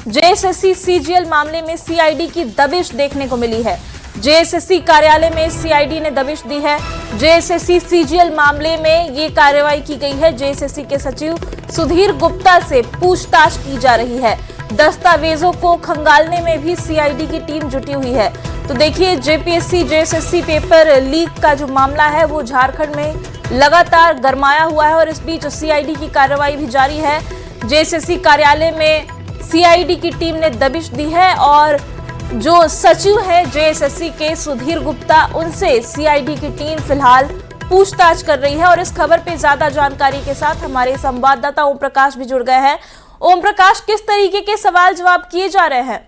JSSC CGL मामले में CID की दबिश देखने को मिली है। जेएसएससी कार्यालय में सीआईडी ने दबिश दी है। जेएसएससी सीजीएल मामले में ये कार्रवाई की गई है। जेएसएससी के सचिव सुधीर गुप्ता से पूछताछ की जा रही है। दस्तावेजों को खंगालने में भी सीआईडी की टीम जुटी हुई है। तो देखिए, जेपीएससी जेएसएससी पेपर लीक का जो मामला है वो झारखंड में लगातार गरमाया हुआ है और इस बीच सीआईडी की कार्रवाई भी जारी है। जेएसएससी कार्यालय में सीआईडी की टीम ने दबिश दी है और जो सचिव है जेएसएससी के सुधीर गुप्ता, उनसे सीआईडी की टीम फिलहाल पूछताछ कर रही है। और इस खबर पे ज्यादा जानकारी के साथ हमारे संवाददाता ओम प्रकाश भी जुड़ गए हैं। ओम प्रकाश, किस तरीके के सवाल जवाब किए जा रहे हैं?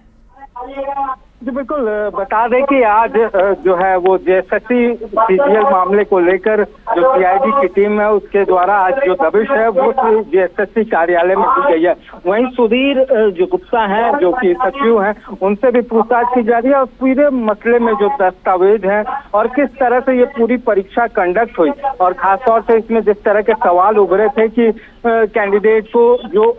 जी बिल्कुल, बता दें कि आज जो है वो जेएसएससी सीजीएल मामले को लेकर जो सीआईडी की टीम है उसके द्वारा आज जो दबिश है वो जेएसएससी कार्यालय में दी गई है। वहीं सुधीर जो गुप्ता हैं जो कि सचिव हैं, उनसे भी पूछताछ की जा रही है और पूरे मसले में जो दस्तावेज हैं और किस तरह से ये पूरी परीक्षा कंडक्ट हुई और खासतौर से इसमें जिस तरह के सवाल उभरे थे कि कैंडिडेट को जो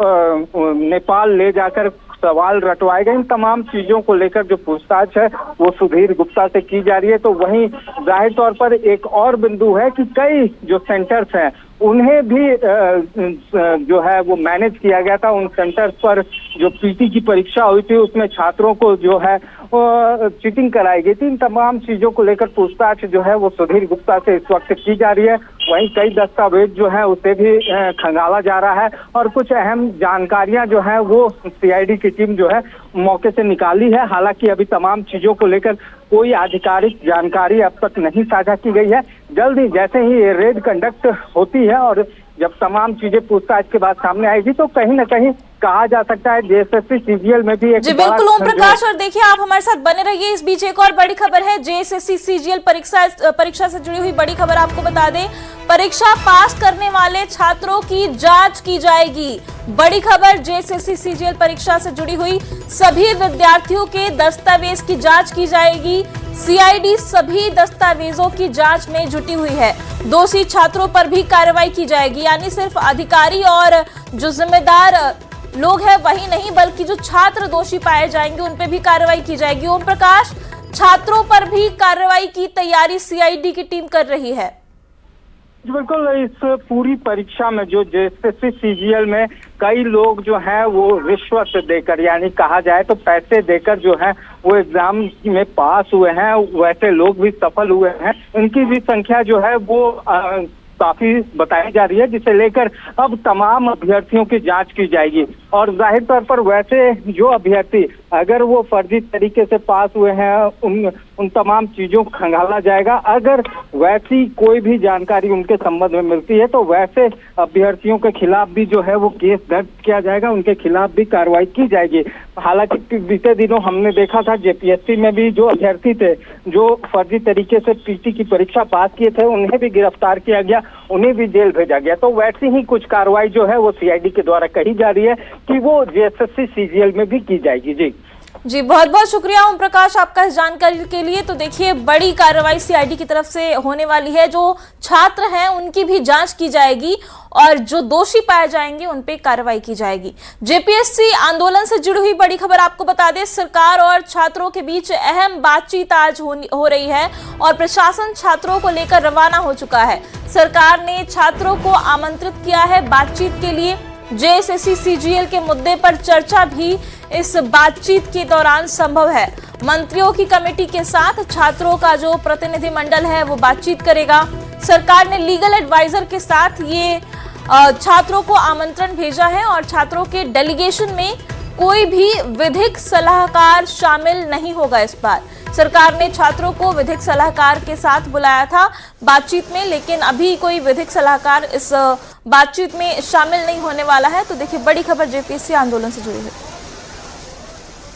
नेपाल ले जाकर सवाल रटवाए गए, इन तमाम चीजों को लेकर जो पूछताछ है वो सुधीर गुप्ता से की जा रही है। तो वहीं जाहिर तौर पर एक और बिंदु है कि कई जो सेंटर्स हैं उन्हें भी जो है वो मैनेज किया गया था। उन सेंटर्स पर जो पीटी की परीक्षा हुई थी उसमें छात्रों को जो है चीटिंग कराई गई थी। इन तमाम चीजों को लेकर पूछताछ जो है वो सुधीर गुप्ता से इस वक्त की जा रही है। वहीं कई दस्तावेज जो है उसे भी खंगाला जा रहा है और कुछ अहम जानकारियां जो है वो सीआईडी की टीम जो है मौके से निकाली है। हालांकि अभी तमाम चीजों को लेकर कोई आधिकारिक जानकारी अब तक नहीं साझा की गई है। जल्द ही जैसे ही ये रेड कंडक्ट होती है और जब तमाम चीजें पूछताछ के बाद सामने आएगी तो कहीं ना कहीं कहा जा सकता है जेएसएससी सीजीएल में भी एक जी बिल्कुल ओम प्रकाश, और देखिए आप हमारे साथ बने रहिए। इस बीच एक और बड़ी खबर है, जेएसएससी सीजीएल परीक्षा से जुड़ी हुई बड़ी खबर आपको बता दें। परीक्षा पास करने वाले छात्रों की जांच की जाएगी। बड़ी खबर, जेएसएससी सीजीएल परीक्षा से जुड़ी हुई सभी विद्यार्थियों के दस्तावेज की जांच की जाएगी। सीआईडी सभी दस्तावेजों की जांच में जुटी हुई है। दोषी छात्रों पर भी कार्रवाई की जाएगी, यानी सिर्फ अधिकारी और जो जिम्मेदार लोग हैं वही नहीं बल्कि जो छात्र दोषी पाए जाएंगे उन पे भी कार्रवाई की जाएगी। ओम प्रकाश, छात्रों पर भी कार्रवाई की तैयारी सीआईडी की टीम कर रही है। बिल्कुल, इस पूरी परीक्षा में जो जेएसएससी सीजीएल में कई लोग जो हैं वो रिश्वत देकर, यानी कहा जाए तो पैसे देकर जो है वो एग्जाम में पास हुए हैं, वैसे लोग भी सफल हुए हैं। इनकी भी संख्या जो है वो काफी बताई जा रही है, जिसे लेकर अब तमाम अभ्यर्थियों की जांच की जाएगी। और जाहिर तौर पर वैसे जो अभ्यर्थी अगर वो फर्जी तरीके से पास हुए हैं उन तमाम चीजों को खंगाला जाएगा। अगर वैसी कोई भी जानकारी उनके संबंध में मिलती है तो वैसे अभ्यर्थियों के खिलाफ भी जो है वो केस दर्ज किया जाएगा, उनके खिलाफ भी कार्रवाई की जाएगी। हालांकि बीते दिनों हमने देखा था जेपीएससी में भी जो अभ्यर्थी थे जो फर्जी तरीके से पीटी की परीक्षा पास किए थे उन्हें भी गिरफ्तार किया गया, उन्हें भी जेल भेजा गया। तो वैसी ही कुछ कार्रवाई जो है वो सीआईडी के द्वारा कही जा रही है कि वो जेएसएससी सीजीएल में भी की जाएगी। जी बहुत बहुत शुक्रिया ओम प्रकाश आपका इस जानकारी के लिए। तो देखिए, बड़ी कार्रवाई सीआईडी की तरफ से होने वाली है। जो छात्र हैं उनकी भी जांच की जाएगी और जो दोषी पाए जाएंगे उन पे कार्रवाई की जाएगी। जेपीएससी आंदोलन से जुड़ी हुई बड़ी खबर आपको बता दें, सरकार और छात्रों के बीच अहम बातचीत आज हो रही है और प्रशासन छात्रों को लेकर रवाना हो चुका है। सरकार ने छात्रों को आमंत्रित किया है बातचीत के लिए। जेएसएससी सीजीएल के मुद्दे पर चर्चा भी इस बातचीत के दौरान संभव है। मंत्रियों की कमेटी के साथ छात्रों का जो प्रतिनिधिमंडल है वो बातचीत करेगा। सरकार ने लीगल एडवाइजर के साथ ये छात्रों को आमंत्रण भेजा है और छात्रों के डेलीगेशन में कोई भी विधिक सलाहकार शामिल नहीं होगा। इस बार सरकार ने छात्रों को विधिक सलाहकार के साथ बुलाया था बातचीत में, लेकिन अभी कोई विधिक सलाहकार इस बातचीत में शामिल नहीं होने वाला है। तो देखिए, बड़ी खबर जेपीएससी आंदोलन से जुड़ी है।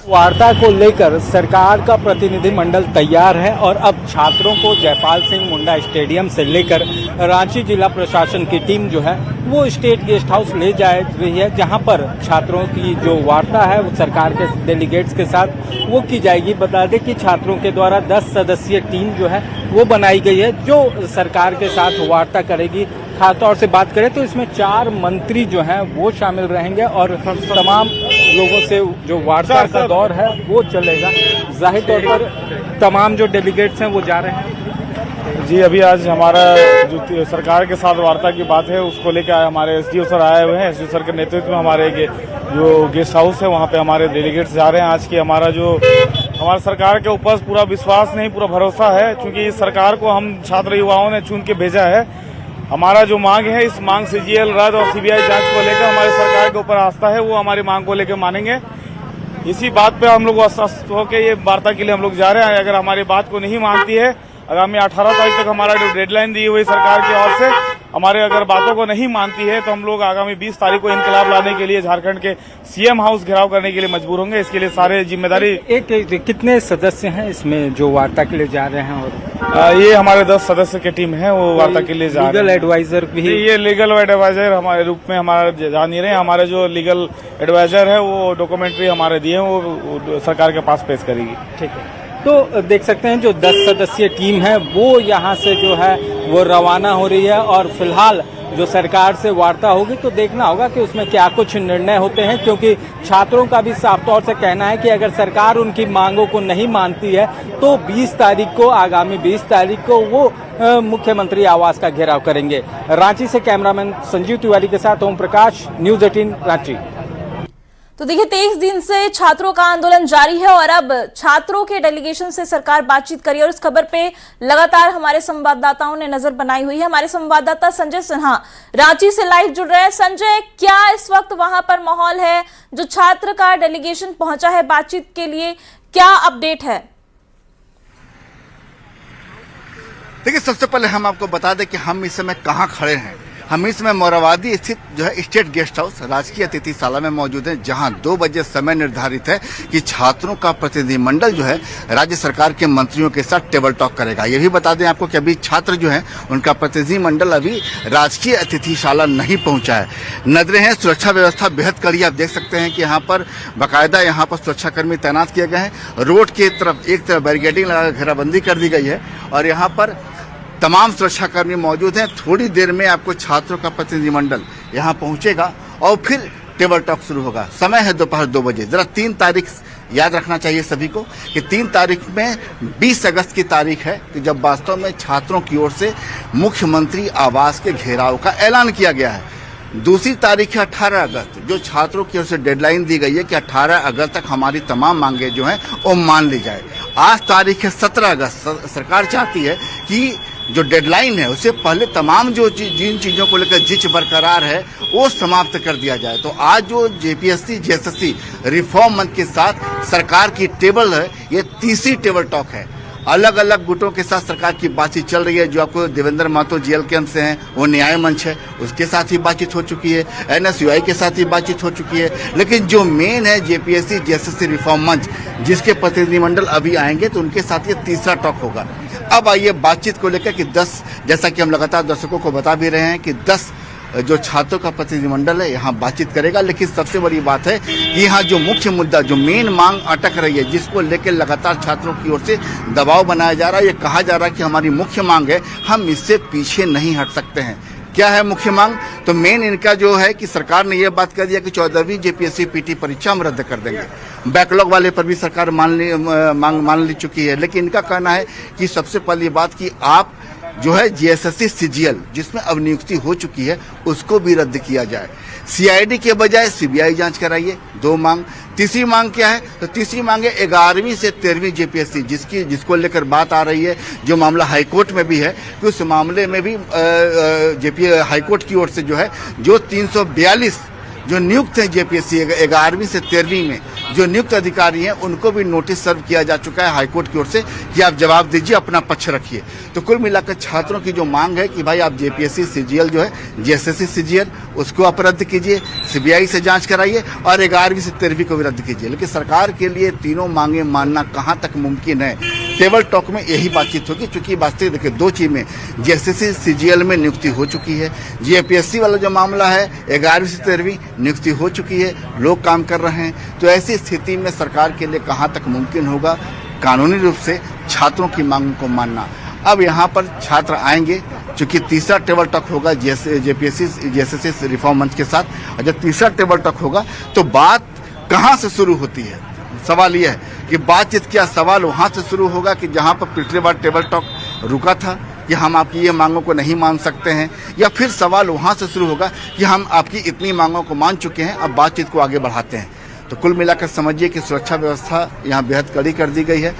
वार्ता को लेकर सरकार का प्रतिनिधिमंडल तैयार है और अब छात्रों को जयपाल सिंह मुंडा स्टेडियम से लेकर रांची जिला प्रशासन की टीम जो है वो स्टेट गेस्ट हाउस ले जा रही है, जहां पर छात्रों की जो वार्ता है वो सरकार के डेलीगेट्स के साथ वो की जाएगी। बता दें कि छात्रों के द्वारा 10 सदस्यीय टीम जो है वो बनाई गई है जो सरकार के साथ वार्ता करेगी। खासतौर से बात करें तो इसमें 4 मंत्री जो हैं वो शामिल रहेंगे और तमाम लोगों से जो वार्ता का दौर है वो चलेगा। जाहिर तौर पर तमाम जो डेलीगेट्स हैं वो जा रहे हैं। जी, अभी आज हमारा जो सरकार के साथ वार्ता की बात है उसको लेकर हमारे एसडीओ सर आए हुए हैं। एसडीओ सर के नेतृत्व में हमारे जो गेस्ट हाउस है वहाँ पे हमारे डेलीगेट्स जा रहे हैं। आज की हमारा सरकार के ऊपर पूरा विश्वास नहीं, पूरा भरोसा है, क्योंकि इस सरकार को हम छात्र युवाओं ने चुन के भेजा है। हमारा जो मांग है, इस मांग सीजीएल रद्द और सीबीआई जांच को लेकर हमारे सरकार के ऊपर आस्था है, वो हमारी मांग को लेकर मानेंगे। इसी बात पे हम लोग आश्वस्त होकर ये वार्ता के लिए हम लोग जा रहे हैं। अगर हमारी बात को नहीं मानती है, आगामी 18 तारीख तक हमारा जो डेडलाइन दी हुई सरकार की ओर से, हमारे अगर बातों को नहीं मानती है तो हम लोग आगामी 20 तारीख को इनकलाब लाने के लिए झारखंड के सीएम हाउस घेराव करने के लिए मजबूर होंगे। इसके लिए सारे जिम्मेदारी एक कितने सदस्य हैं इसमें जो वार्ता के लिए जा रहे हैं? और ये हमारे 10 सदस्य की टीम है, वो वार्ता के लिए जा रहे हैं। लीगल एडवाइजर भी? ये लीगल एडवाइजर हमारे रूप में हमारा जा नहीं रहे। हमारे जो लीगल एडवाइजर है वो डॉक्यूमेंट्री हमारे दिए, वो सरकार के पास पेश करेगी। ठीक है, तो देख सकते हैं जो 10 सदस्यीय टीम है वो यहाँ से जो है वो रवाना हो रही है और फिलहाल जो सरकार से वार्ता होगी तो देखना होगा कि उसमें क्या कुछ निर्णय होते हैं, क्योंकि छात्रों का भी साफ तौर से कहना है कि अगर सरकार उनकी मांगों को नहीं मानती है तो 20 तारीख को, आगामी 20 तारीख को वो मुख्यमंत्री आवास का घेराव करेंगे। रांची से कैमरामैन संजीव तिवारी के साथ ओम प्रकाश, न्यूज़ 18 रांची। तो देखिए 23 दिन से छात्रों का आंदोलन जारी है और अब छात्रों के डेलीगेशन से सरकार बातचीत करी और इस खबर पे लगातार हमारे संवाददाताओं ने नजर बनाई हुई है। हमारे संवाददाता संजय सिन्हा रांची से लाइव जुड़ रहे हैं। संजय, क्या इस वक्त वहां पर माहौल है? जो छात्र का डेलीगेशन पहुंचा है बातचीत के लिए, क्या अपडेट है? देखिए, सबसे पहले हम आपको बता दें कि हम इस समय कहां खड़े हैं। हम इस समय मोराबादी स्थित जो है स्टेट गेस्ट हाउस राजकीय अतिथिशाला में मौजूद हैं, जहां 2 बजे समय निर्धारित है कि छात्रों का प्रतिनिधिमंडल जो है राज्य सरकार के मंत्रियों के साथ टेबल टॉक करेगा। ये भी बता दें आपको कि अभी छात्र जो है उनका प्रतिनिधिमंडल अभी राजकीय अतिथिशाला नहीं पहुंचा है। नजरें हैं, सुरक्षा व्यवस्था बेहद कड़ी। आप देख सकते हैं कि यहाँ पर बाकायदा यहाँ पर सुरक्षाकर्मी तैनात किए गए हैं। रोड के तरफ एक तरफ बैरिकेडिंग लगा घेराबंदी कर दी गई है और यहाँ पर तमाम सुरक्षाकर्मी मौजूद हैं। थोड़ी देर में आपको छात्रों का प्रतिनिधिमंडल यहाँ पहुंचेगा और फिर टेबल टॉक शुरू होगा। समय है दोपहर 2 बजे। जरा 3 तारीख याद रखना चाहिए सभी को कि 3 तारीख में 20 अगस्त की तारीख है कि जब वास्तव में छात्रों की ओर से मुख्यमंत्री आवास के घेराव का ऐलान किया गया है। दूसरी तारीख है 18 अगस्त, जो छात्रों की ओर से डेडलाइन दी गई है कि 18 अगस्त तक हमारी तमाम मांगे जो हैं वो मान ली जाए। आज तारीख है 17 अगस्त। सरकार चाहती है कि जो डेडलाइन है उससे पहले तमाम जो जिन चीज़ों को लेकर जिच बरकरार है वो समाप्त कर दिया जाए। तो आज जो जेपीएससी जेएसएससी रिफॉर्म मंच के साथ सरकार की टेबल है, ये तीसरी टेबल टॉक है। अलग अलग गुटों के साथ सरकार की बातचीत चल रही है। जो आपको देवेंद्र महतो जेल कैंप से हैं, वो न्याय मंच है, उसके साथ ही बातचीत हो चुकी है। एनएसयूआई के साथ ही बातचीत हो चुकी है। लेकिन जो मेन है जेपीएससी जेएसएससी रिफॉर्म मंच, जिसके प्रतिनिधिमंडल अभी आएंगे, तो उनके साथ ये तीसरा टॉक होगा। अब आइए बातचीत को लेकर कि 10, जैसा कि हम लगातार दर्शकों को बता भी रहे हैं कि 10 जो छात्रों का प्रतिनिधिमंडल है यहाँ बातचीत करेगा। लेकिन सबसे बड़ी बात है कि यहाँ जो मुख्य मुद्दा, जो मेन मांग अटक रही है, जिसको लेकर लगातार छात्रों की ओर से दबाव बनाया जा रहा है, ये कहा जा रहा है कि हमारी मुख्य मांग है, हम इससे पीछे नहीं हट सकते हैं। क्या है मुख्य मांग? तो मेन इनका जो है कि सरकार ने यह बात कर दिया कि 14वीं जेपीएससी पीटी परीक्षा हम रद्द कर देंगे। बैकलॉग वाले पर भी सरकार मान ली चुकी है। लेकिन इनका कहना है कि सबसे पहली बात कि आप जो है जेएसएससी सीजीएल, जिसमें अब नियुक्ति हो चुकी है, उसको भी रद्द किया जाए। सीआईडी के बजाय सीबीआई जांच कराइए। 2 मांग। तीसरी मांग क्या है? तो तीसरी मांग है 11वीं से 13वीं जेपीएससी, जिसको लेकर बात आ रही है, जो मामला हाईकोर्ट में भी है, कि उस मामले में भी हाईकोर्ट की ओर से जो है, जो 342 जो नियुक्त हैं जेपीएससी 11वीं से 13वीं में जो नियुक्त अधिकारी हैं, उनको भी नोटिस सर्व किया जा चुका है हाईकोर्ट की ओर से कि आप जवाब दीजिए, अपना पक्ष रखिए। तो कुल मिलाकर छात्रों की जो मांग है कि भाई आप जेपीएससी सीजीएल जो है, जेएसएससी सीजीएल, उसको आप रद्द कीजिए, सीबीआई से जांच कराइए और 11वीं से 13वीं को भी रद्द कीजिए। लेकिन सरकार के लिए तीनों मांगे मानना कहाँ तक मुमकिन है? टेबल टॉक में यही बातचीत होगी, क्योंकि वास्तविक देखिए 2 चीज में जेएसएससी सीजीएल में नियुक्ति हो चुकी है। जेपीएससी वाला जो मामला है 11वीं से 13वीं नियुक्ति हो चुकी है, लोग काम कर रहे हैं। तो ऐसी स्थिति में सरकार के लिए कहां तक मुमकिन होगा कानूनी रूप से छात्रों की मांग को मानना? अब यहाँ पर छात्र आएंगे, चूंकि तीसरा टेबल टॉक होगा जेपीएससी जेएसएससी रिफॉर्म मंच के साथ, और जब तीसरा टेबल टॉक होगा तो बात कहां से शुरू होती है। सवाल यह है कि बातचीत क्या सवाल वहां से शुरू होगा कि जहां पर पिछली बार टेबल टॉक रुका था कि हम आपकी ये मांगों को नहीं मान सकते हैं, या फिर सवाल वहां से शुरू होगा कि हम आपकी इतनी मांगों को मान चुके हैं, अब बातचीत को आगे बढ़ाते हैं। तो कुल मिलाकर समझिए कि सुरक्षा व्यवस्था यहाँ बेहद कड़ी कर दी गई है,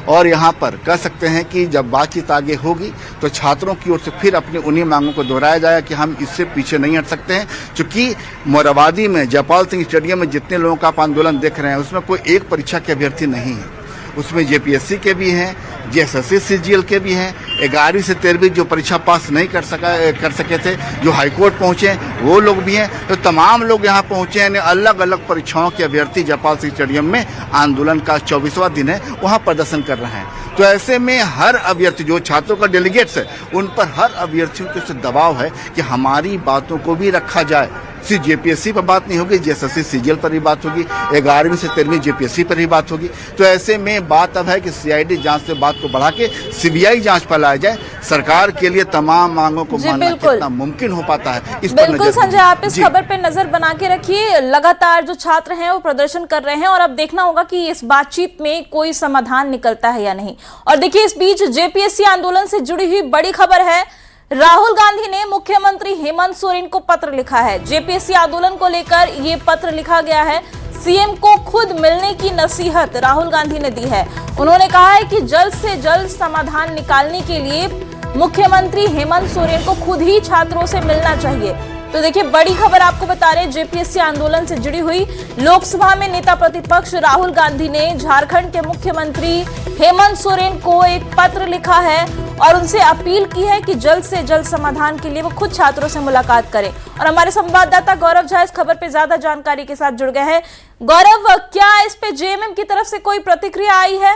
और यहाँ पर कह सकते हैं कि जब बातचीत आगे होगी तो छात्रों की ओर से फिर अपनी उन्हीं मांगों को दोहराया जाएगा कि हम इससे पीछे नहीं हट सकते हैं। चूंकि मोराबादी में जयपाल सिंह स्टेडियम में जितने लोगों का आप आंदोलन देख रहे हैं उसमें कोई एक परीक्षा के अभ्यर्थी नहीं है, उसमें जेपीएससी के भी हैं, जेएसएससी सीजीएल के भी हैं, 11वीं से 13वीं जो परीक्षा पास नहीं कर सके थे, जो हाईकोर्ट पहुंचे वो लोग भी हैं। तो तमाम लोग यहाँ पहुंचे हैं, अलग अलग परीक्षाओं के अभ्यर्थी जयपाल सिंह स्टेडियम में आंदोलन का 24वां दिन है, वहाँ प्रदर्शन कर रहे हैं। तो ऐसे में हर अभ्यर्थी जो छात्रों का डेलीगेट्स है उन पर हर अभ्यर्थियों के से दबाव है कि हमारी बातों को भी रखा जाए। सिर्फ जेपीएससी पर बात नहीं होगी, जेएसएससी सीजीएल पर ही बात होगी, 11वीं से 13वीं जेपीएससी पर ही बात होगी। तो ऐसे में बात अब है कि सीआईडी जांच से बात को बढ़ा के सीबीआई जांच पर लाया जाए। सरकार के लिए तमाम मांगों को मानना कितना मुमकिन हो पाता है, इस पर बिल्कुल संजय, आप इस खबर पे नजर बना के रखिए। लगातार जो छात्र हैं वो प्रदर्शन कर रहे हैं और अब देखना होगा कि इस बातचीत में कोई समाधान निकलता है या नहीं। और देखिए, इस बीच जेपीएससी आंदोलन से जुड़ी हुई बड़ी खबर है। राहुल गांधी ने मुख्यमंत्री हेमंत सोरेन को पत्र लिखा है। जेपीएससी आंदोलन को लेकर ये पत्र लिखा गया है। सीएम को खुद मिलने की नसीहत राहुल गांधी ने दी है। उन्होंने कहा है कि जल्द से जल्द समाधान निकालने के लिए मुख्यमंत्री हेमंत सोरेन को खुद ही छात्रों से मिलना चाहिए। तो देखिए, बड़ी खबर आपको बता रहे हैं जेपीएससी आंदोलन से जुड़ी हुई। लोकसभा में नेता प्रतिपक्ष राहुल गांधी ने झारखंड के मुख्यमंत्री हेमंत सोरेन को एक पत्र लिखा है और उनसे अपील की है कि जल्द से जल्द समाधान के लिए वो खुद छात्रों से मुलाकात करें। और हमारे संवाददाता गौरव झा इस खबर पे ज्यादा जानकारी के साथ जुड़ गए हैं। गौरव, क्या इस पे जेएमएम की तरफ से कोई प्रतिक्रिया आई है?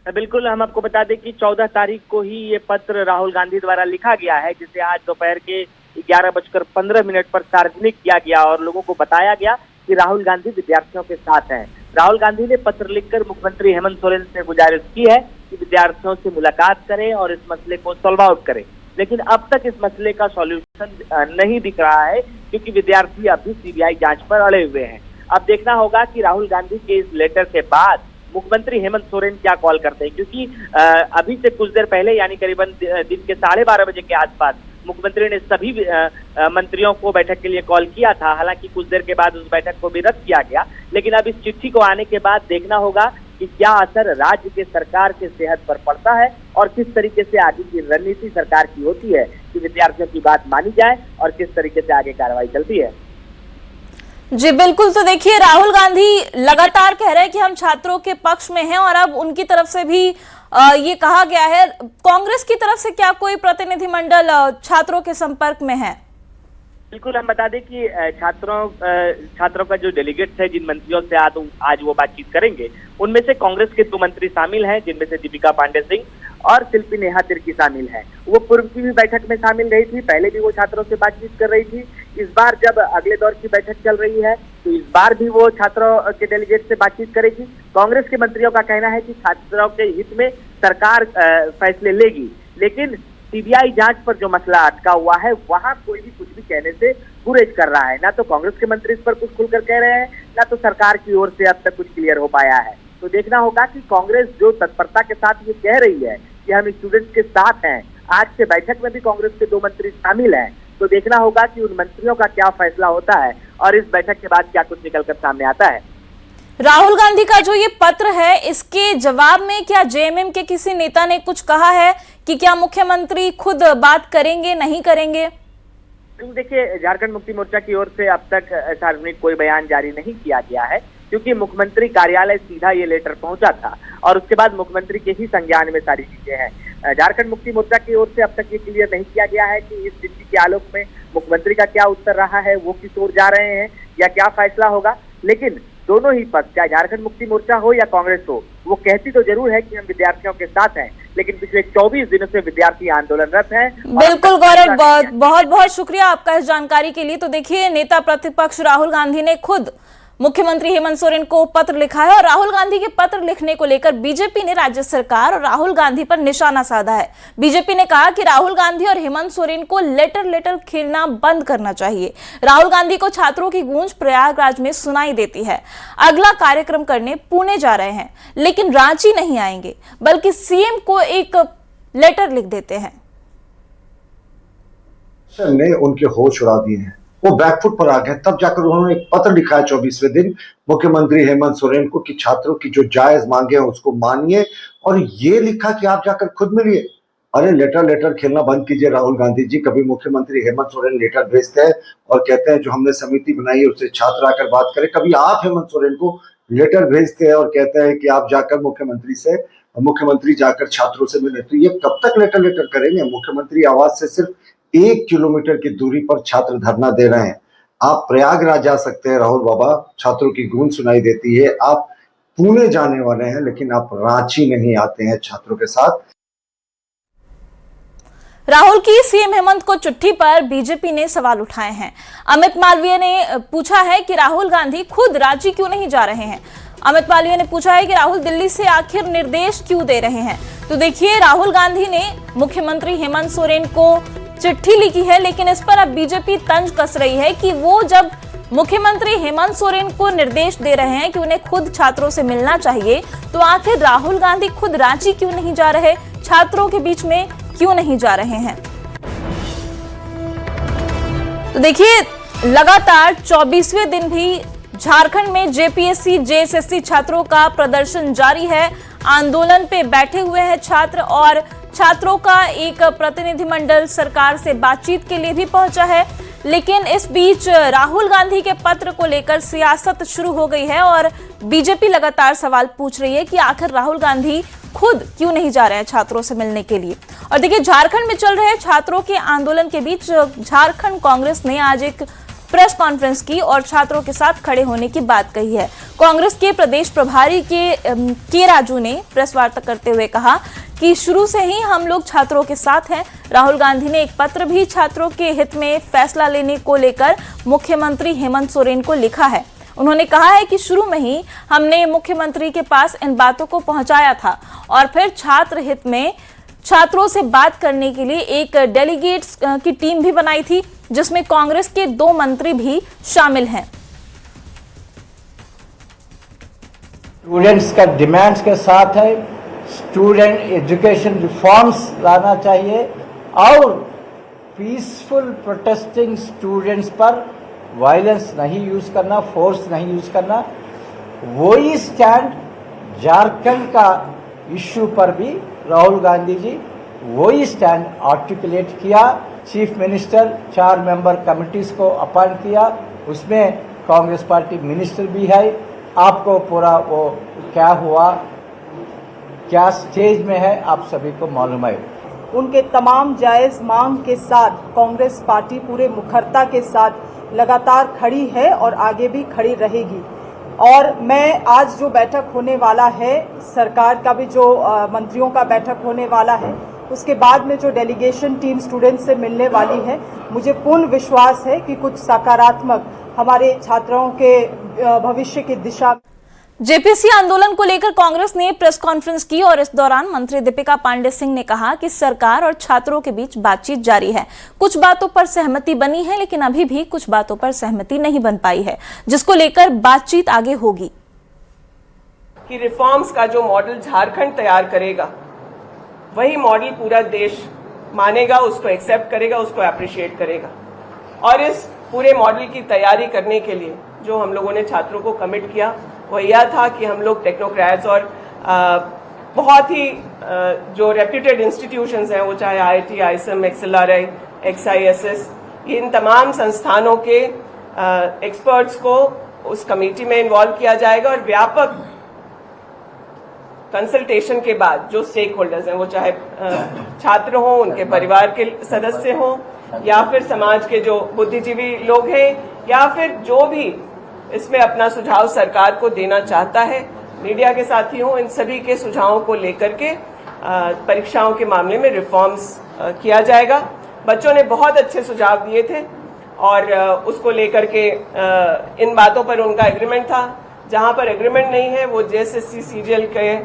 बिल्कुल, हम आपको बता दें कि 14 तारीख को ही ये पत्र राहुल गांधी द्वारा लिखा गया है, जिसे आज दोपहर के 11:15 पर सार्वजनिक किया गया और लोगों को बताया गया कि राहुल गांधी विद्यार्थियों के साथ हैं। राहुल गांधी ने पत्र लिखकर मुख्यमंत्री हेमंत सोरेन से गुजारिश की है कि विद्यार्थियों से मुलाकात करें और इस मसले को सॉल्व आउट करें। लेकिन अब तक इस मसले का सॉल्यूशन नहीं दिख रहा है, क्योंकि विद्यार्थी अभी सीबीआई जांच पर अड़े हुए हैं। अब देखना होगा कि राहुल गांधी के इस लेटर के बाद मुख्यमंत्री हेमंत सोरेन क्या कॉल करते हैं, क्योंकि अभी से कुछ देर पहले यानी करीबन दिन के 12:30 बजे के आसपास मुख्यमंत्री ने सभी मंत्रियों को बैठक के लिए कॉल किया था। हालांकि कुछ देर के बाद उस बैठक को भी रद्द किया गया। लेकिन अब इस चिट्ठी को आने के बाद देखना होगा कि क्या असर राज्य के सरकार के सेहत पर पड़ता है और किस तरीके से आगे की रणनीति सरकार की होती है कि विद्यार्थियों की बात मानी जाए और किस तरीके से आगे कार्रवाई चलती है। जी बिल्कुल, तो देखिए, राहुल गांधी लगातार कह रहे हैं कि हम छात्रों के पक्ष में हैं और अब उनकी तरफ से भी ये कहा गया है। कांग्रेस की तरफ से क्या कोई प्रतिनिधिमंडल छात्रों के संपर्क में है? बिल्कुल, हम बता दें कि छात्रों का जो डेलीगेट्स है, जिन मंत्रियों से आज वो बातचीत करेंगे, उनमें से कांग्रेस के 2 मंत्री शामिल हैं, जिनमें से दीपिका पांडे सिंह और शिल्पी नेहा तिर्की शामिल हैं। वो पूर्व की भी बैठक में शामिल रही थी, पहले भी वो छात्रों से बातचीत कर रही थी। इस बार जब अगले दौर की बैठक चल रही है तो इस बार भी वो छात्रों के डेलीगेट से बातचीत करेगी। कांग्रेस के मंत्रियों का कहना है कि छात्रों के हित में सरकार फैसले लेगी, लेकिन सीबीआई जांच पर जो मसला अटका हुआ है वहां कोई भी कुछ भी कहने से गुरेज कर रहा है। ना तो कांग्रेस के मंत्री इस पर कुछ खुलकर कह रहे हैं, ना तो सरकार की ओर से अब तक कुछ क्लियर हो पाया है। तो देखना होगा कि कांग्रेस जो तत्परता के साथ ये कह रही है कि हम स्टूडेंट्स के साथ हैं, आज के बैठक में भी कांग्रेस के 2 मंत्री शामिल हैं, तो देखना होगा कि उन मंत्रियों का क्या फैसला होता है और इस बैठक के बाद क्या कुछ निकलकर सामने आता है। राहुल गांधी का जो ये पत्र है, इसके जवाब में क्या जेएमएम के किसी नेता ने कुछ कहा है कि क्या मुख्यमंत्री खुद बात करेंगे, नहीं करेंगे? देखिए, झारखंड मुक्ति मोर्चा की ओर से अब तक सार्वजनिक कोई बयान जारी नहीं किया गया है, क्योंकि मुख्यमंत्री कार्यालय सीधा ये लेटर पहुंचा था और उसके बाद मुख्यमंत्री के ही संज्ञान में सारी चीजें हैं। झारखंड मुक्ति मोर्चा की ओर से अब तक ये क्लियर नहीं किया गया है कि इस चिट्ठी के आलोक में मुख्यमंत्री का क्या उत्तर रहा है, वो किस ओर जा रहे हैं या क्या फैसला होगा। लेकिन दोनों ही पक्ष, चाहे झारखंड मुक्ति मोर्चा हो या कांग्रेस हो, वो कहती तो जरूर है कि हम विद्यार्थियों के साथ हैं, लेकिन पिछले 24 दिनों से विद्यार्थी आंदोलनरत हैं। बिल्कुल गौरव, बहुत बहुत शुक्रिया आपका इस जानकारी के लिए। तो देखिए, नेता प्रतिपक्ष राहुल गांधी ने खुद मुख्यमंत्री हेमंत सोरेन को पत्र लिखा है और राहुल गांधी के पत्र लिखने को लेकर बीजेपी ने राज्य सरकार और राहुल गांधी पर निशाना साधा है। बीजेपी ने कहा कि राहुल गांधी और हेमंत सोरेन को लेटर खेलना बंद करना चाहिए। राहुल गांधी को छात्रों की गूंज प्रयागराज में सुनाई देती है। अगला कार्यक्रम करने पुणे जा रहे हैं, लेकिन रांची नहीं आएंगे, बल्कि सीएम को एक लेटर लिख देते हैं। ने उनके होश उड़ा दिए हैं, वो बैकफुट पर आ गए। तब जाकर उन्होंने एक पत्र लिखा है 24वें दिन मुख्यमंत्री हेमंत सोरेन को कि छात्रों की जो जायज मांगे हैं उसको मानिए, और ये लिखा कि आप जाकर खुद मिलिए। अरे लेटर खेलना बंद कीजिए राहुल गांधी जी। कभी मुख्यमंत्री हेमंत सोरेन लेटर भेजते हैं और कहते हैं जो हमने समिति बनाई है उससे छात्र आकर बात करें, कभी आप हेमंत सोरेन को लेटर भेजते हैं और कहते हैं कि आप जाकर मुख्यमंत्री जाकर छात्रों से मिले। तो ये कब तक लेटर करेंगे? मुख्यमंत्री आवास से सिर्फ 1 किलोमीटर की दूरी पर छात्र धरना दे रहे हैं। आप प्रयागराज जा सकते हैं राहुल बाबा, छात्रों की गूंज सुनाई देती है। आप पुणे जाने वाले हैं, लेकिन आप रांची नहीं आते हैं छात्रों के साथ। राहुल की सीएम हेमंत को चिट्ठी पर बीजेपी ने सवाल उठाए हैं। अमित मालवीय ने पूछा है कि राहुल गांधी खुद रांची क्यों नहीं जा रहे हैं। अमित मालवीय ने पूछा है कि राहुल दिल्ली से आखिर निर्देश क्यों दे रहे हैं। तो देखिए, राहुल गांधी ने मुख्यमंत्री हेमंत सोरेन को चिट्ठी लिखी है, लेकिन इस पर अब बीजेपी तंज कस रही है कि वो जब मुख्यमंत्री हेमंत सोरेन को निर्देश दे रहे हैं कि उन्हें खुद छात्रों से मिलना चाहिए, तो आखिर राहुल गांधी खुद रांची क्यों नहीं जा रहे, छात्रों के बीच में क्यों नहीं जा रहे हैं। तो देखिए, लगातार 24वें दिन भी झारखंड में जेपीएससी जेएसएससी छात्रों का प्रदर्शन जारी है। आंदोलन पे बैठे हुए हैं छात्र, और छात्रों का एक प्रतिनिधिमंडल सरकार से बातचीत के लिए भी पहुंचा है। लेकिन इस बीच राहुल गांधी के पत्र को लेकर सियासत शुरू हो गई है और बीजेपी लगातार सवाल पूछ रही है कि आखिर राहुल गांधी खुद क्यों नहीं जा रहे हैं छात्रों से मिलने के लिए। और देखिए, झारखंड में चल रहे छात्रों के आंदोलन के बीच झारखंड कांग्रेस ने आज एक प्रेस कॉन्फ्रेंस की और छात्रों के साथ खड़े होने की बात कही है। कांग्रेस के प्रदेश प्रभारी के राजू ने प्रेस वार्ता करते हुए कहा कि शुरू से ही हम लोग छात्रों के साथ हैं। राहुल गांधी ने एक पत्र भी छात्रों के हित में फैसला लेने को लेकर मुख्यमंत्री हेमंत सोरेन को लिखा है। उन्होंने कहा है कि शुरू में ही हमने मुख्यमंत्री के पास इन बातों को पहुंचाया था और फिर छात्र हित में छात्रों से बात करने के लिए एक डेलीगेट्स की टीम भी बनाई थी, जिसमें कांग्रेस के 2 मंत्री भी शामिल हैं। स्टूडेंट्स का डिमांड्स के साथ है, स्टूडेंट एजुकेशन रिफॉर्म्स लाना चाहिए और पीसफुल प्रोटेस्टिंग स्टूडेंट्स पर वायलेंस नहीं यूज करना, फोर्स नहीं यूज करना। वही स्टैंड झारखंड का इश्यू पर भी राहुल गांधी जी वही स्टैंड आर्टिकुलेट किया। चीफ मिनिस्टर 4 मेंबर कमिटीज को अपॉइंट किया, उसमें कांग्रेस पार्टी मिनिस्टर भी है। आपको पूरा वो क्या हुआ, क्या स्टेज में है, आप सभी को मालूम है। उनके तमाम जायज मांग के साथ कांग्रेस पार्टी पूरे मुखरता के साथ लगातार खड़ी है और आगे भी खड़ी रहेगी। और मैं आज जो बैठक होने वाला है, सरकार का भी जो मंत्रियों का बैठक होने वाला है, उसके बाद में जो डेलीगेशन टीम स्टूडेंट से मिलने वाली है, मुझे पूर्ण विश्वास है कि कुछ सकारात्मक हमारे छात्रों के भविष्य की दिशा। जेपीएससी आंदोलन को लेकर कांग्रेस ने प्रेस कॉन्फ्रेंस की और इस दौरान मंत्री दीपिका पांडे सिंह ने कहा कि सरकार और छात्रों के बीच बातचीत जारी है। कुछ बातों पर सहमति बनी है, लेकिन अभी भी कुछ बातों पर सहमति नहीं बन पाई है, जिसको लेकर बातचीत आगे होगी। कि रिफॉर्म्स का जो मॉडल झारखंड तैयार करेगा, वही मॉडल पूरा देश मानेगा, उसको एक्सेप्ट करेगा, उसको अप्रिशिएट करेगा। और इस पूरे मॉडल की तैयारी करने के लिए जो हम लोगों ने छात्रों को कमिट किया, वो यह था कि हम लोग टेक्नोक्रेट्स और बहुत ही जो रेप्यूटेड इंस्टीट्यूशंस हैं, वो चाहे आईआईटी, आईएसएम, एक्सएलआरआई, एक्सआईएसएस, इन तमाम संस्थानों के एक्सपर्ट्स को उस कमेटी में इन्वॉल्व किया जाएगा और व्यापक कंसल्टेशन के बाद जो स्टेक होल्डर्स हैं, वो चाहे छात्र हों, उनके परिवार के सदस्य हों, या फिर समाज के जो बुद्धिजीवी लोग हैं, या फिर जो भी इसमें अपना सुझाव सरकार को देना चाहता है, मीडिया के साथी हों, इन सभी के सुझावों को लेकर के परीक्षाओं के मामले में रिफॉर्म्स किया जाएगा। बच्चों ने बहुत अच्छे सुझाव दिए थे और उसको लेकर के इन बातों पर उनका एग्रीमेंट था। जहां पर एग्रीमेंट नहीं है वो जेएसएससी सीजीएल के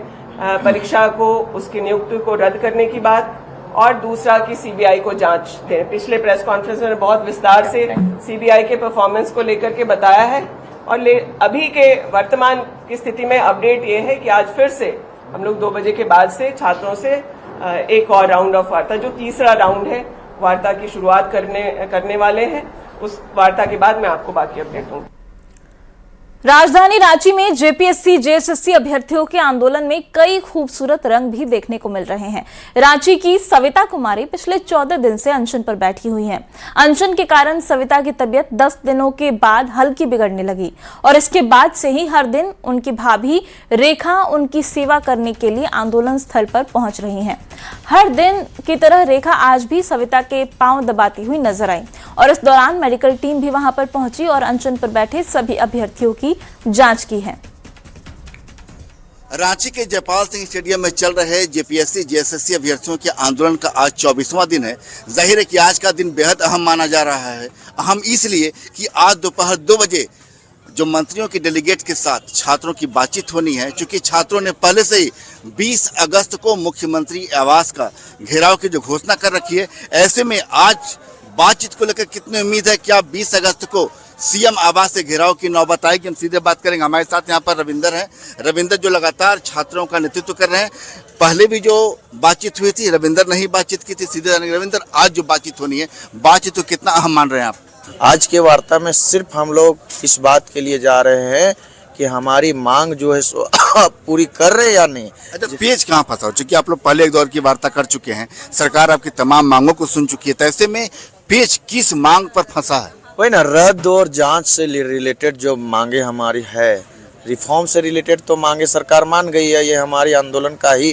परीक्षा को उसकी नियुक्ति को रद्द करने की बात, और दूसरा कि सीबीआई को जांच दें। पिछले प्रेस कॉन्फ्रेंस में बहुत विस्तार से सीबीआई के परफॉर्मेंस को लेकर के बताया है, और अभी के वर्तमान की स्थिति में अपडेट ये है कि आज फिर से हम लोग 2 बजे के बाद से छात्रों से एक और राउंड ऑफ वार्ता, जो तीसरा राउंड है, वार्ता की शुरुआत करने वाले हैं। उस वार्ता के बाद मैं आपको बाकी अपडेट दूंगी। राजधानी रांची में जेपीएससी जेएसएससी अभ्यर्थियों के आंदोलन में कई खूबसूरत रंग भी देखने को मिल रहे हैं। रांची की सविता कुमारी पिछले 14 दिन से अनशन पर बैठी हुई हैं। अनशन के कारण सविता की तबीयत 10 दिनों के बाद हल्की बिगड़ने लगी और इसके बाद से ही हर दिन उनकी भाभी रेखा उनकी सेवा करने के लिए आंदोलन स्थल पर पहुंच रही हैं। हर दिन की तरह रेखा आज भी सविता के पांव दबाती हुई नजर आई और इस दौरान मेडिकल टीम भी वहां पर पहुंची और अनशन पर बैठे सभी अभ्यर्थियों की जांच की है। रांची के जयपाल सिंह स्टेडियम में चल रहे जेपीएससी जेएसएससी अभ्यर्थियों के आंदोलन का आज 24वां दिन है। जाहिर है कि आज का दिन बेहद अहम माना जा रहा है। अहम इसलिए कि आज दोपहर 2 बजे जो मंत्रियों के डेलीगेट के साथ छात्रों की बातचीत होनी है, क्योंकि छात्रों ने पहले से ही 20 अगस्त को मुख्यमंत्री आवास का घेराव की जो घोषणा कर रखी है, ऐसे में आज बातचीत को लेकर कितनी उम्मीद है? क्या 20 अगस्त को सीएम आवास से घेराव की नौबत आएगी? हम सीधे बात करेंगे। हमारे साथ यहाँ पर रविंदर हैं। रविंदर जो लगातार छात्रों का नेतृत्व कर रहे हैं, पहले भी जो बातचीत हुई थी रविंदर ने ही बातचीत की थी। सीधे रविंदर, आज जो बातचीत होनी है, बातचीत तो कितना अहम मान रहे हैं आप? आज के वार्ता में सिर्फ हम लोग इस बात के लिए जा रहे हैं कि हमारी मांग जो है सो पूरी कर रहे या नहीं। अच्छा, पेज कहाँ फंसा हो? चूंकि आप लोग पहले एक दौर की वार्ता कर चुके हैं, सरकार आपकी तमाम मांगों को सुन चुकी है, तो ऐसे में पेज किस मांग पर फंसा है? वही ना, रद्द और जांच से रिलेटेड जो मांगे हमारी है, रिफॉर्म से रिलेटेड तो मांगे सरकार मान गई है। ये हमारी आंदोलन का ही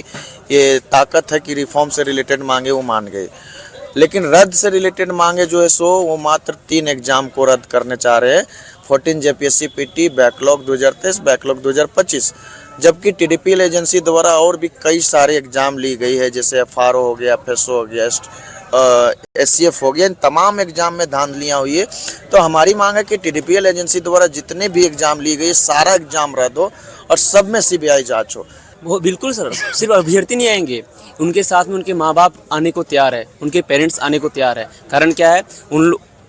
ये ताकत है कि रिफॉर्म से रिलेटेड मांगे वो मान गए, लेकिन रद्द से रिलेटेड मांगे जो है सो वो मात्र 3 एग्जाम को रद्द करने चाह रहे हैं। 14 जेपीएससी पीटी, बैकलॉग 2023, बैकलॉग 2025, जबकि टीडीपीएल एजेंसी द्वारा और भी कई सारे एग्जाम ली गई है, जैसे एफआरओ हो गया, एफएसओ हो गया, एससीएफ हो गया। इन तमाम एग्जाम में धांधलियां हुई है। तो हमारी मांग है कि टीडीपीएल एजेंसी द्वारा जितने भी एग्जाम ली गई, सारा एग्जाम रद्द हो और सब में सीबीआई जांच हो। वो बिल्कुल सर, सिर्फ अभ्यर्थी नहीं आएंगे, उनके साथ में उनके माँ बाप आने को तैयार है, उनके पेरेंट्स आने को तैयार है। कारण क्या है,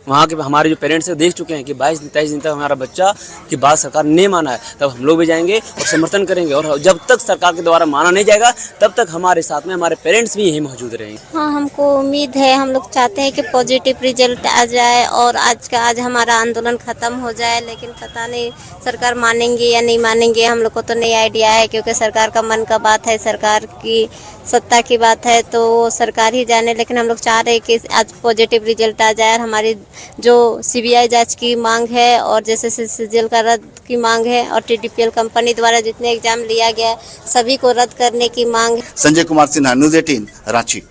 वहाँ के हमारे जो पेरेंट्स है देख चुके हैं कि 22-23 दिन तक हमारा बच्चा की बात सरकार ने माना है, तब हम लोग भी जाएंगे और समर्थन करेंगे। और जब तक सरकार के द्वारा माना नहीं जाएगा, तब तक हमारे साथ में हमारे पेरेंट्स भी यहीं मौजूद रहेंगे। हाँ, हमको उम्मीद है, हम लोग चाहते हैं कि पॉजिटिव रिजल्ट आ जाए और आज हमारा आंदोलन खत्म हो जाए, लेकिन पता नहीं सरकार मानेंगे या नहीं मानेंगे। हम लोग को तो नहीं आइडिया है, क्योंकि सरकार का मन का बात है, सरकार की सत्ता की बात है, तो सरकार ही जाने। लेकिन हम लोग चाह रहे हैं कि आज पॉजिटिव रिजल्ट आ जाए और हमारी जो सीबीआई जांच की मांग है और जैसे सीजीएल का रद्द की मांग है और टीडीपीएल कंपनी द्वारा जितने एग्जाम लिया गया सभी को रद्द करने की मांग है। संजय कुमार सिन्हा, न्यूज़ 18, रांची।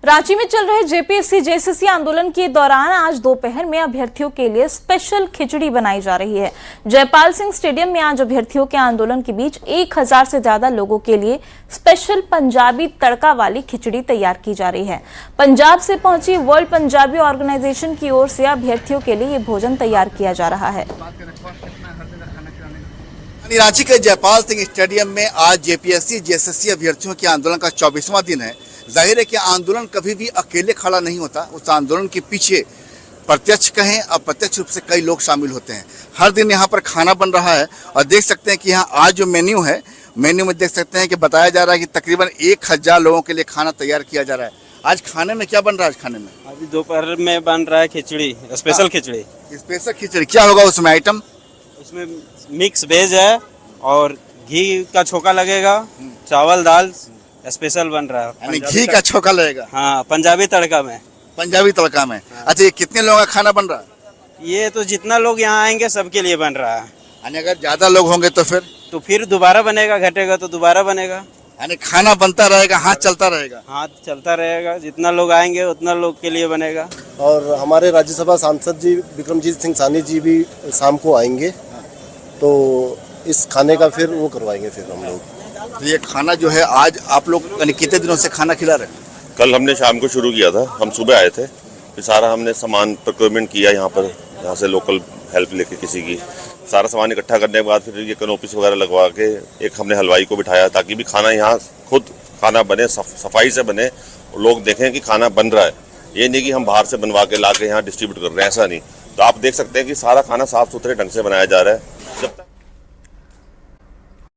रांची में चल रहे जेपीएससी जेएसएससी आंदोलन के दौरान आज दोपहर में अभ्यर्थियों के लिए स्पेशल खिचड़ी बनाई जा रही है। जयपाल सिंह स्टेडियम में आज अभ्यर्थियों के आंदोलन के बीच 1000 से ज्यादा लोगों के लिए स्पेशल पंजाबी तड़का वाली खिचड़ी तैयार की जा रही है। पंजाब से पहुंची वर्ल्ड पंजाबी ऑर्गेनाइजेशन की ओर से अभ्यर्थियों के लिए ये भोजन तैयार किया जा रहा है। रांची के जयपाल सिंह स्टेडियम में आज जेपीएससी जेएसएससी अभ्यर्थियों के आंदोलन का 24वां दिन है। जाहिर है कि आंदोलन कभी भी अकेले खड़ा नहीं होता। उस आंदोलन के पीछे प्रत्यक्ष कहें अप्रत्यक्ष रूप से कई लोग शामिल होते हैं। हर दिन यहाँ पर खाना बन रहा है और देख सकते हैं कि यहाँ आज जो मेन्यू है, मेन्यू में देख सकते हैं कि बताया जा रहा है कि तकरीबन 1000 लोगों के लिए खाना तैयार किया जा रहा है। आज खाने में क्या बन रहा है? आज खाने में अभी दोपहर में बन रहा है खिचड़ी, स्पेशल खिचड़ी। स्पेशल खिचड़ी क्या होगा उसमें आइटम? उसमें मिक्स वेज है और घी का छोका लगेगा, चावल दाल स्पेशल बन रहा है। यानी घी का छोका लगेगा? हाँ, पंजाबी तड़का में। पंजाबी तड़का में। अच्छा, ये कितने लोगों का खाना बन रहा है? ये तो जितना लोग यहाँ आएंगे सबके लिए बन रहा है। यानी अगर ज्यादा लोग होंगे तो फिर दोबारा बनेगा, घटेगा तो दोबारा बनेगा। यानी खाना बनता रहेगा, हाथ चलता रहेगा? हाथ चलता रहेगा, जितना लोग आएंगे उतना लोग के लिए बनेगा। और हमारे राज्यसभा सांसद जी विक्रमजीत सिंह सानी जी भी शाम को आएंगे, तो इस खाने का फिर वो करवाएंगे फिर हम लोग। तो ये खाना जो है आज आप लोग कितने दिनों से खाना खिला रहे हैं? कल हमने शाम को शुरू किया था, हम सुबह आए थे फिर सारा हमने सामान प्रोक्योरमेंट किया यहाँ पर, यहाँ से लोकल हेल्प लेके किसी की, सारा सामान इकट्ठा करने के बाद फिर ये कैनोपीस वगैरह लगवा के एक हमने हलवाई को बिठाया ताकि भी खाना यहाँ खुद खाना बने, सफाई से बने और लोग देखें कि खाना बन रहा है। ये नहीं कि हम बाहर से बनवा के ला के यहाँ डिस्ट्रीब्यूट कर रहे हैं, ऐसा नहीं। तो आप देख सकते हैं कि सारा खाना साफ सुथरे ढंग से बनाया जा रहा है।